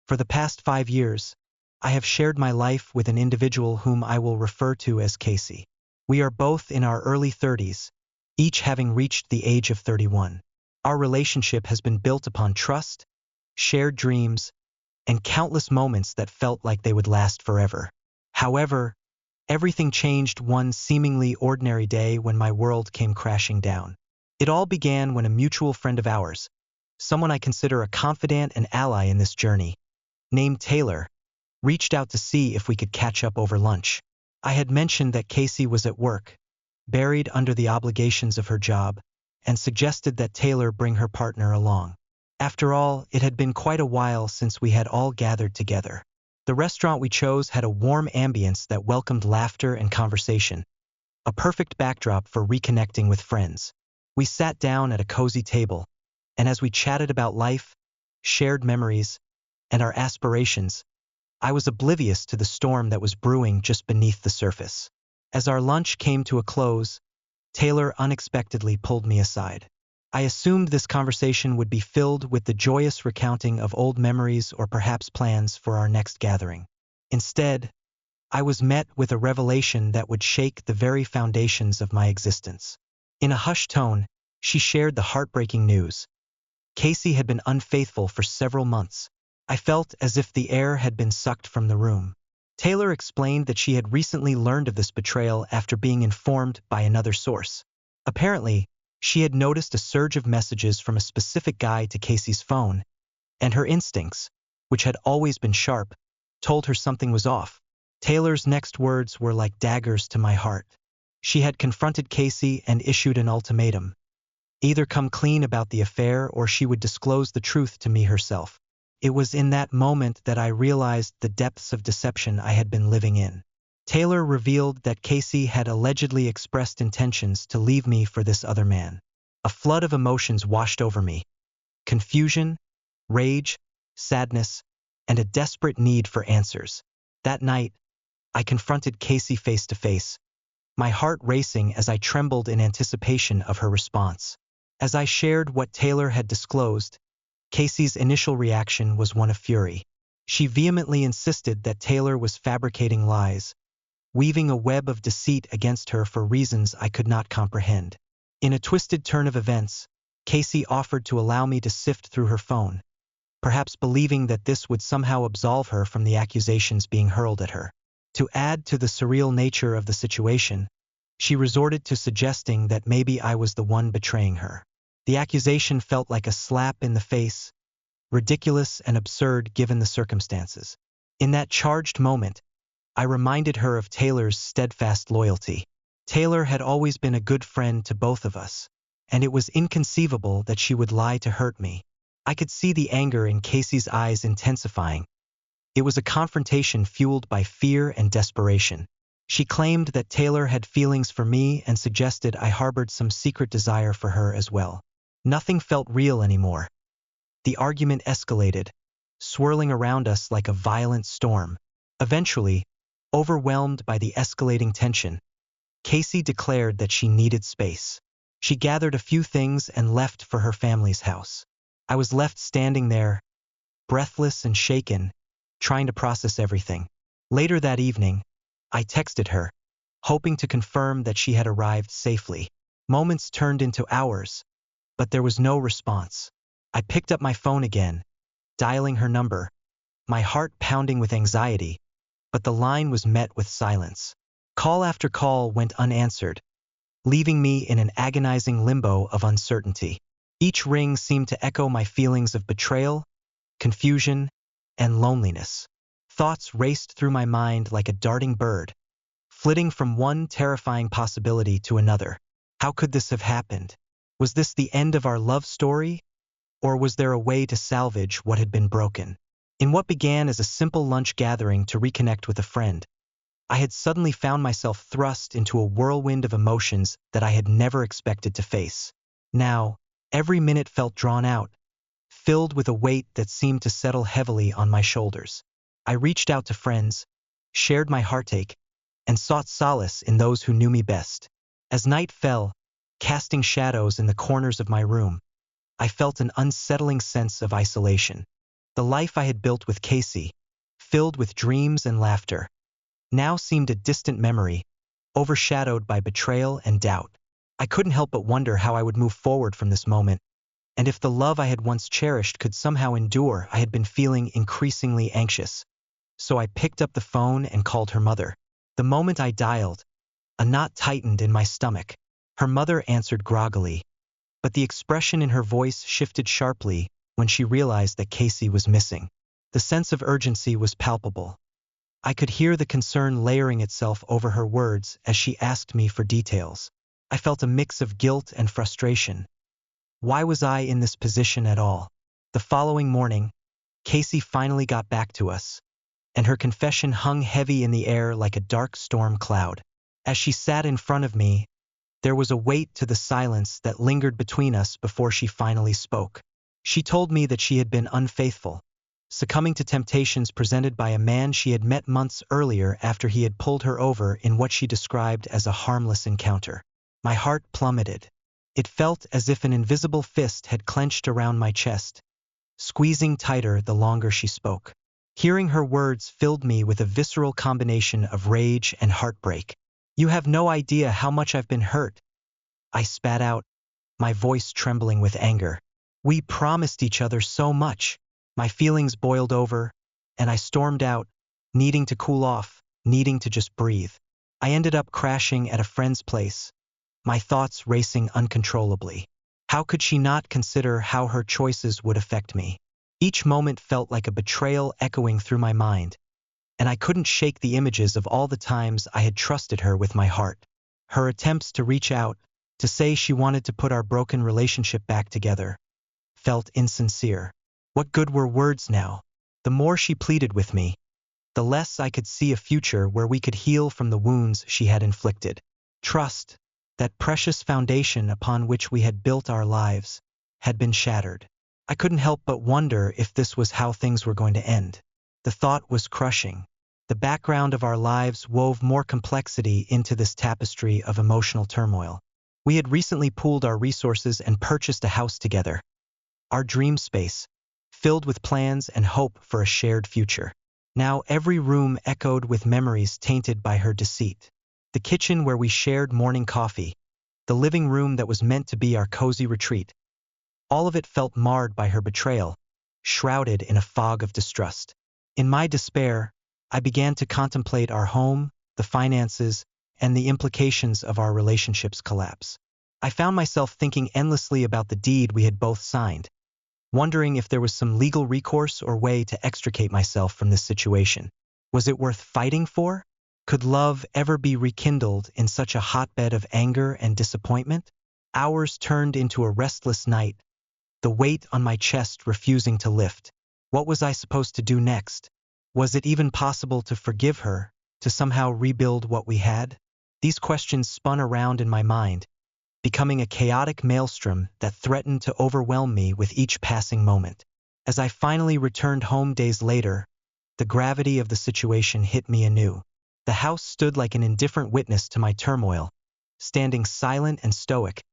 For the past 5 years, I have shared my life with an individual whom I will refer to as Casey. We are both in our early 30s, each having reached the age of 31. Our relationship has been built upon trust, shared dreams, and countless moments that felt like they would last forever. However, everything changed one seemingly ordinary day when my world came crashing down. It all began when a mutual friend of ours, someone I consider a confidant and ally in this journey, named Taylor, reached out to see if we could catch up over lunch. I had mentioned that Casey was at work, buried under the obligations of her job, and suggested that Taylor bring her partner along. After all, it had been quite a while since we had all gathered together. The restaurant we chose had a warm ambience that welcomed laughter and conversation, a perfect backdrop for reconnecting with friends. We sat down at a cozy table, and as we chatted about life, shared memories, and our aspirations, I was oblivious to the storm that was brewing just beneath the surface. As our lunch came to a close, Taylor unexpectedly pulled me aside. I assumed this conversation would be filled with the joyous recounting of old memories or perhaps plans for our next gathering. Instead, I was met with a revelation that would shake the very foundations of my existence. In a hushed tone, she shared the heartbreaking news. Casey had been unfaithful for several months. I felt as if the air had been sucked from the room. Taylor explained that she had recently learned of this betrayal after being informed by another source. Apparently, she had noticed a surge of messages from a specific guy to Casey's phone, and her instincts, which had always been sharp, told her something was off. Taylor's next words were like daggers to my heart. She had confronted Casey and issued an ultimatum. Either come clean about the affair or she would disclose the truth to me herself. It was in that moment that I realized the depths of deception I had been living in. Taylor revealed that Casey had allegedly expressed intentions to leave me for this other man. A flood of emotions washed over me. Confusion, rage, sadness, and a desperate need for answers. That night, I confronted Casey face to face, my heart racing as I trembled in anticipation of her response. As I shared what Taylor had disclosed, Casey's initial reaction was one of fury. She vehemently insisted that Taylor was fabricating lies, weaving a web of deceit against her for reasons I could not comprehend. In a twisted turn of events, Casey offered to allow me to sift through her phone, perhaps believing that this would somehow absolve her from the accusations being hurled at her. To add to the surreal nature of the situation, she resorted to suggesting that maybe I was the one betraying her. The accusation felt like a slap in the face, ridiculous and absurd given the circumstances. In that charged moment, I reminded her of Taylor's steadfast loyalty. Taylor had always been a good friend to both of us, and it was inconceivable that she would lie to hurt me. I could see the anger in Casey's eyes intensifying. It was a confrontation fueled by fear and desperation. She claimed that Taylor had feelings for me and suggested I harbored some secret desire for her as well. Nothing felt real anymore. The argument escalated, swirling around us like a violent storm. Eventually, overwhelmed by the escalating tension, Casey declared that she needed space. She gathered a few things and left for her family's house. I was left standing there, breathless and shaken, trying to process everything. Later that evening, I texted her, hoping to confirm that she had arrived safely. Moments turned into hours, but there was no response. I picked up my phone again, dialing her number, my heart pounding with anxiety, but the line was met with silence. Call after call went unanswered, leaving me in an agonizing limbo of uncertainty. Each ring seemed to echo my feelings of betrayal, confusion, and loneliness. Thoughts raced through my mind like a darting bird, flitting from one terrifying possibility to another. How could this have happened? Was this the end of our love story? Or was there a way to salvage what had been broken? In what began as a simple lunch gathering to reconnect with a friend, I had suddenly found myself thrust into a whirlwind of emotions that I had never expected to face. Now, every minute felt drawn out, filled with a weight that seemed to settle heavily on my shoulders. I reached out to friends, shared my heartache, and sought solace in those who knew me best. As night fell, casting shadows in the corners of my room, I felt an unsettling sense of isolation. The life I had built with Casey, filled with dreams and laughter, now seemed a distant memory, overshadowed by betrayal and doubt. I couldn't help but wonder how I would move forward from this moment, and if the love I had once cherished could somehow endure. I had been feeling increasingly anxious, so I picked up the phone and called her mother. The moment I dialed, a knot tightened in my stomach. Her mother answered groggily, but the expression in her voice shifted sharply when she realized that Casey was missing. The sense of urgency was palpable. I could hear the concern layering itself over her words as she asked me for details. I felt a mix of guilt and frustration. Why was I in this position at all? The following morning, Casey finally got back to us, and her confession hung heavy in the air like a dark storm cloud. As she sat in front of me, there was a weight to the silence that lingered between us before she finally spoke. She told me that she had been unfaithful, succumbing to temptations presented by a man she had met months earlier after he had pulled her over in what she described as a harmless encounter. My heart plummeted. It felt as if an invisible fist had clenched around my chest, squeezing tighter the longer she spoke. Hearing her words filled me with a visceral combination of rage and heartbreak. "You have no idea how much I've been hurt," I spat out, my voice trembling with anger. "We promised each other so much." My feelings boiled over, and I stormed out, needing to cool off, needing to just breathe. I ended up crashing at a friend's place, my thoughts racing uncontrollably. How could she not consider how her choices would affect me? Each moment felt like a betrayal echoing through my mind, and I couldn't shake the images of all the times I had trusted her with my heart. Her attempts to reach out, to say she wanted to put our broken relationship back together, felt insincere. What good were words now? The more she pleaded with me, the less I could see a future where we could heal from the wounds she had inflicted. Trust, that precious foundation upon which we had built our lives, had been shattered. I couldn't help but wonder if this was how things were going to end. The thought was crushing. The background of our lives wove more complexity into this tapestry of emotional turmoil. We had recently pooled our resources and purchased a house together, our dream space, filled with plans and hope for a shared future. Now every room echoed with memories tainted by her deceit. The kitchen where we shared morning coffee, the living room that was meant to be our cozy retreat, all of it felt marred by her betrayal, shrouded in a fog of distrust. In my despair, I began to contemplate our home, the finances, and the implications of our relationship's collapse. I found myself thinking endlessly about the deed we had both signed, wondering if there was some legal recourse or way to extricate myself from this situation. Was it worth fighting for? Could love ever be rekindled in such a hotbed of anger and disappointment? Hours turned into a restless night, the weight on my chest refusing to lift. What was I supposed to do next? Was it even possible to forgive her, to somehow rebuild what we had? These questions spun around in my mind, becoming a chaotic maelstrom that threatened to overwhelm me with each passing moment. As I finally returned home days later, the gravity of the situation hit me anew. The house stood like an indifferent witness to my turmoil, standing silent and stoic,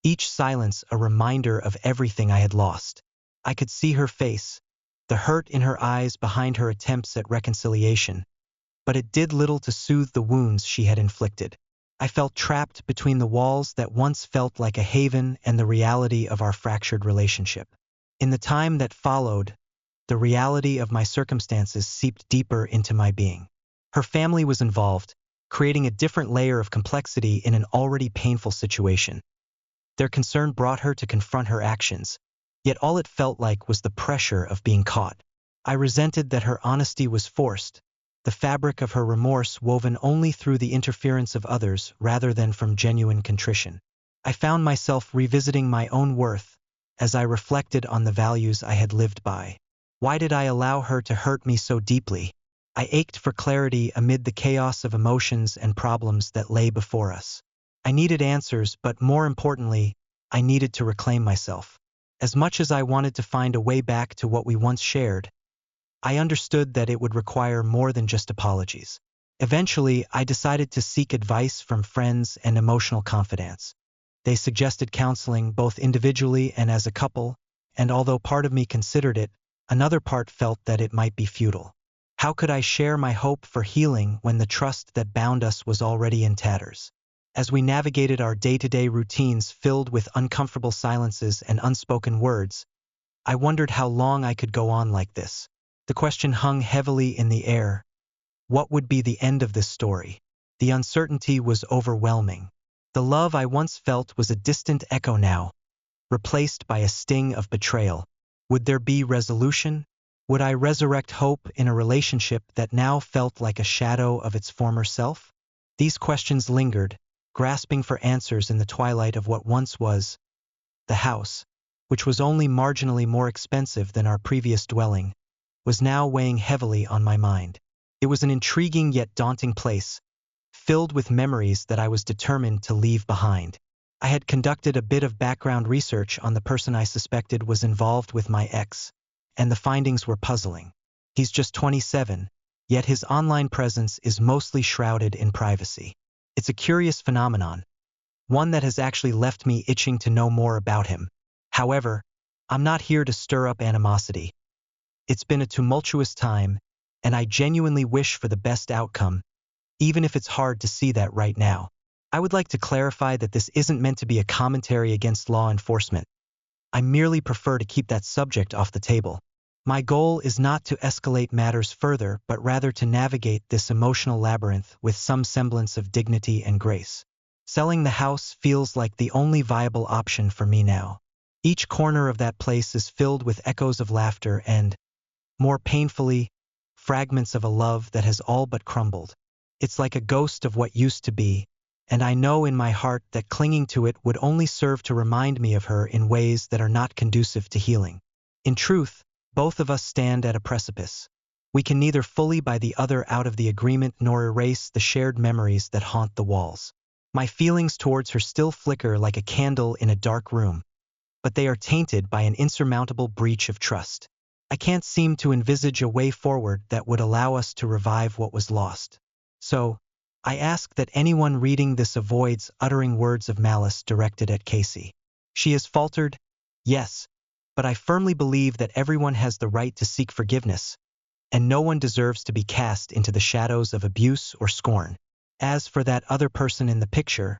each silence a reminder of everything I had lost. I could see her face, the hurt in her eyes behind her attempts at reconciliation, but it did little to soothe the wounds she had inflicted. I felt trapped between the walls that once felt like a haven and the reality of our fractured relationship. In the time that followed, the reality of my circumstances seeped deeper into my being. Her family was involved, creating a different layer of complexity in an already painful situation. Their concern brought her to confront her actions, yet all it felt like was the pressure of being caught. I resented that her honesty was forced, the fabric of her remorse woven only through the interference of others rather than from genuine contrition. I found myself revisiting my own worth as I reflected on the values I had lived by. Why did I allow her to hurt me so deeply? I ached for clarity amid the chaos of emotions and problems that lay before us. I needed answers, but more importantly, I needed to reclaim myself. As much as I wanted to find a way back to what we once shared, I understood that it would require more than just apologies. Eventually, I decided to seek advice from friends and emotional confidants. They suggested counseling both individually and as a couple, and although part of me considered it, Another part felt that it might be futile. How could I share my hope for healing when the trust that bound us was already in tatters? As we navigated our day-to-day routines filled with uncomfortable silences and unspoken words, I wondered how long I could go on like this. The question hung heavily in the air. What would be the end of this story? The uncertainty was overwhelming. The love I once felt was a distant echo now, replaced by a sting of betrayal. Would there be resolution? Would I resurrect hope in a relationship that now felt like a shadow of its former self? These questions lingered, grasping for answers in the twilight of what once was the house, which was only marginally more expensive than our previous dwelling, was now weighing heavily on my mind. It was an intriguing yet daunting place, filled with memories that I was determined to leave behind. I had conducted a bit of background research on the person I suspected was involved with my ex, and the findings were puzzling. He's just 27, yet his online presence is mostly shrouded in privacy. It's a curious phenomenon, one that has actually left me itching to know more about him. However, I'm not here to stir up animosity. It's been a tumultuous time, and I genuinely wish for the best outcome, even if it's hard to see that right now. I would like to clarify that this isn't meant to be a commentary against law enforcement. I merely prefer to keep that subject off the table. My goal is not to escalate matters further, but rather to navigate this emotional labyrinth with some semblance of dignity and grace. Selling the house feels like the only viable option for me now. Each corner of that place is filled with echoes of laughter and, more painfully, fragments of a love that has all but crumbled. It's like a ghost of what used to be, and I know in my heart that clinging to it would only serve to remind me of her in ways that are not conducive to healing. In truth, both of us stand at a precipice. We can neither fully buy the other out of the agreement nor erase the shared memories that haunt the walls. My feelings towards her still flicker like a candle in a dark room, but they are tainted by an insurmountable breach of trust. I can't seem to envisage a way forward that would allow us to revive what was lost. So, I ask that anyone reading this avoids uttering words of malice directed at Casey. She has faltered, yes, but I firmly believe that everyone has the right to seek forgiveness, and no one deserves to be cast into the shadows of abuse or scorn. As for that other person in the picture,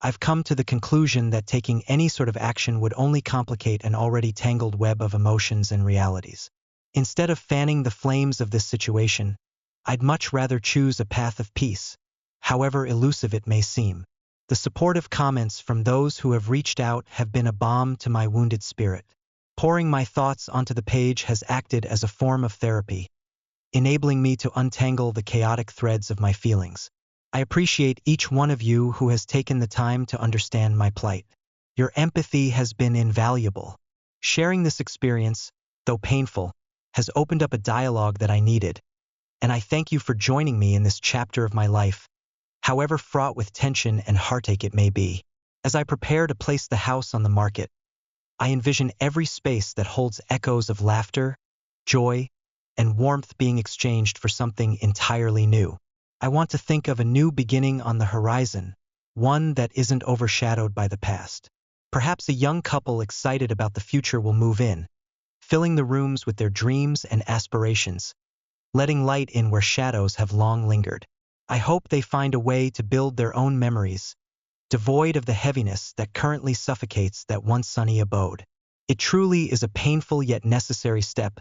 I've come to the conclusion that taking any sort of action would only complicate an already tangled web of emotions and realities. Instead of fanning the flames of this situation, I'd much rather choose a path of peace, however elusive it may seem. The supportive comments from those who have reached out have been a balm to my wounded spirit. Pouring my thoughts onto the page has acted as a form of therapy, enabling me to untangle the chaotic threads of my feelings. I appreciate each one of you who has taken the time to understand my plight. Your empathy has been invaluable. Sharing this experience, though painful, has opened up a dialogue that I needed, and I thank you for joining me in this chapter of my life, however fraught with tension and heartache it may be. As I prepare to place the house on the market, I envision every space that holds echoes of laughter, joy, and warmth being exchanged for something entirely new. I want to think of a new beginning on the horizon, one that isn't overshadowed by the past. Perhaps a young couple excited about the future will move in, filling the rooms with their dreams and aspirations, letting light in where shadows have long lingered. I hope they find a way to build their own memories, devoid of the heaviness that currently suffocates that once sunny abode. It truly is a painful yet necessary step,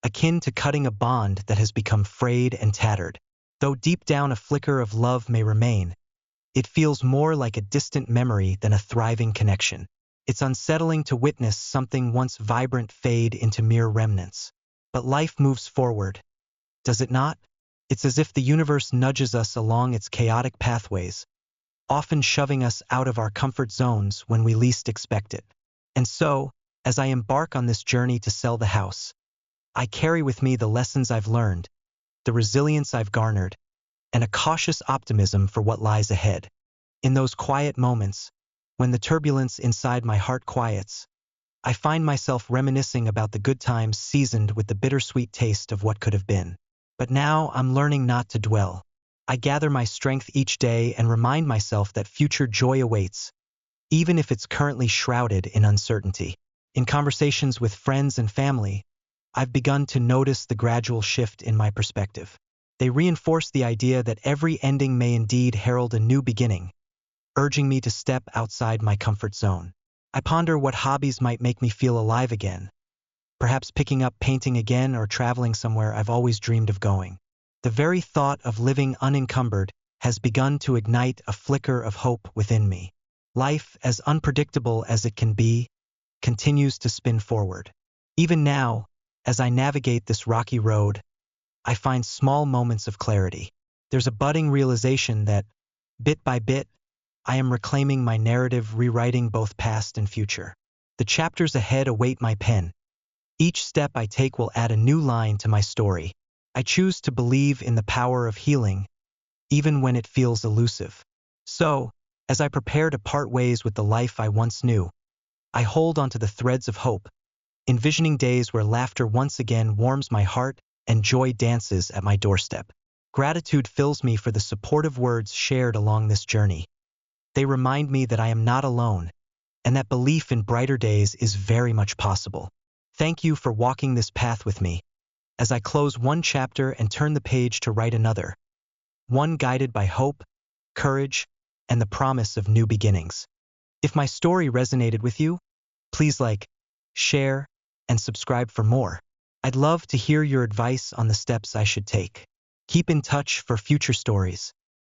akin to cutting a bond that has become frayed and tattered. Though deep down a flicker of love may remain, it feels more like a distant memory than a thriving connection. It's unsettling to witness something once vibrant fade into mere remnants. But life moves forward, does it not? It's as if the universe nudges us along its chaotic pathways, often shoving us out of our comfort zones when we least expect it. And so, as I embark on this journey to sell the house, I carry with me the lessons I've learned, the resilience I've garnered, and a cautious optimism for what lies ahead. In those quiet moments, when the turbulence inside my heart quiets, I find myself reminiscing about the good times seasoned with the bittersweet taste of what could have been. But now I'm learning not to dwell. I gather my strength each day and remind myself that future joy awaits, even if it's currently shrouded in uncertainty. In conversations with friends and family, I've begun to notice the gradual shift in my perspective. They reinforce the idea that every ending may indeed herald a new beginning, urging me to step outside my comfort zone. I ponder what hobbies might make me feel alive again, perhaps picking up painting again or traveling somewhere I've always dreamed of going. The very thought of living unencumbered has begun to ignite a flicker of hope within me. Life, as unpredictable as it can be, continues to spin forward. Even now, as I navigate this rocky road, I find small moments of clarity. There's a budding realization that, bit by bit, I am reclaiming my narrative, rewriting both past and future. The chapters ahead await my pen. Each step I take will add a new line to my story. I choose to believe in the power of healing, even when it feels elusive. So, as I prepare to part ways with the life I once knew, I hold onto the threads of hope, envisioning days where laughter once again warms my heart and joy dances at my doorstep. Gratitude fills me for the supportive words shared along this journey. They remind me that I am not alone, and that belief in brighter days is very much possible. Thank you for walking this path with me, as I close one chapter and turn the page to write another, one guided by hope, courage, and the promise of new beginnings. If my story resonated with you, please like, share, and subscribe for more. I'd love to hear your advice on the steps I should take. Keep in touch for future stories.